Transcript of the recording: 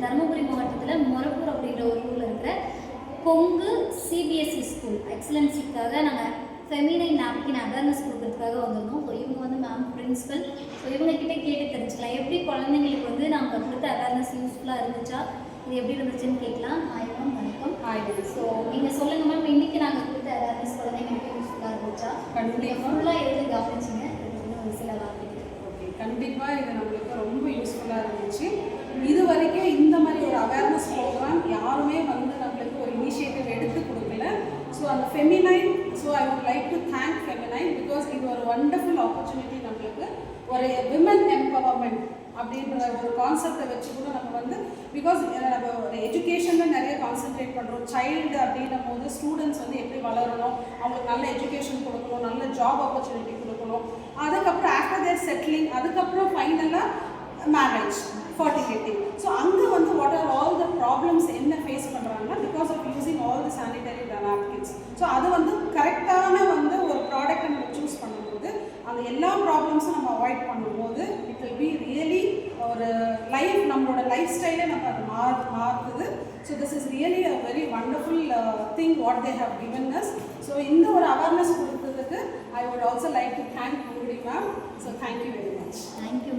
தருமபுரி மாவட்டத்தில் மொரப்பூர் அப்படின்ற ஒரு ஊரில் இருக்கிற கொங்கு சிபிஎஸ்சி ஸ்கூல் எக்ஸலன்சிக்காக நாங்கள் ஃபெமினைன் நாப்கின் அவேர்னஸ் கொடுக்கறதுக்காக வந்திருந்தோம். ஸோ இவங்க வந்து மேம் பிரின்சிபல். ஸோ இவங்ககிட்ட கேட்டு தெரிஞ்சுக்கலாம் எப்படி குழந்தைங்களுக்கு வந்து நாங்கள் கொடுத்த அவேர்னஸ் யூஸ்ஃபுல்லாக இருந்துச்சா, இது எப்படி இருந்துச்சுன்னு கேட்கலாம். ஹாய் மேம், வணக்கம். ஹாய். ஸோ நீங்கள் சொல்லுங்கள் மேம், இன்றைக்கி நாங்கள் கொடுத்த அவேர்னஸ் குழந்தைங்களுக்கு யூஸ்ஃபுல்லாக இருந்துச்சா? கண்டிப்பாக ஃபுல்லாக எதில் கவனிச்சிங்க ஒரு சில வார்த்தைகள். ஓகே, கண்டிப்பாக இது நம்மளுக்கு ரொம்ப யூஸ்ஃபுல்லாக இருந்துச்சு. இது வரைக்கும் இந்த மாதிரி ஒரு அவேர்னஸ் ப்ரோக்ராம் யாருமே வந்து நம்மளுக்கு ஒரு இனிஷியேட்டிவ் எடுத்து கொடுக்கல. ஸோ அந்த feminine, so I would like to thank feminine because இது ஒரு வண்டர்ஃபுல் ஆப்பர்ச்சுனிட்டி. நம்மளுக்கு ஒரு விமன் எம்பவர்மெண்ட் அப்படின்ற ஒரு கான்செப்டை வச்சு கூட நம்ம வந்து பிகாஸ் நம்ம ஒரு எஜுகேஷனில் நிறைய கான்சென்ட்ரேட் பண்ணுறோம். சைல்டு அப்படின்னும் போது ஸ்டூடெண்ட்ஸ் வந்து எப்படி வளரணும், அவங்களுக்கு நல்ல எஜுகேஷன் கொடுக்கணும், நல்ல ஜாப் ஆப்பர்ச்சுனிட்டி கொடுக்கணும். அதுக்கப்புறம் ஆஃப்டர் தேர் செட்டிலிங், அதுக்கப்புறம் ஃபைனலாக மேரேஜ், ஃபர்டிலிட்டி. ஸோ அங்கே வந்து what are all the problems என்ன ஃபேஸ் பண்ணுறாங்கன்னா because of using all the sanitary napkins. So அது வந்து கரெக்டான வந்து ஒரு ப்ராடக்டை நம்ம சூஸ் பண்ணும்போது அந்த எல்லா ப்ராப்ளம்ஸும் நம்ம அவாய்ட் பண்ணும்போது இட் வில் பி ரியலி ஒரு லைஃப், நம்மளோட லைஃப் ஸ்டைலே நம்ம அது மாற்றுது. So this is really a very wonderful thing what they have given us. So இந்த ஒரு அவேர்னஸ் கொடுத்ததுக்கு I would also like to thank ma'am. So thank you very much. Thank you.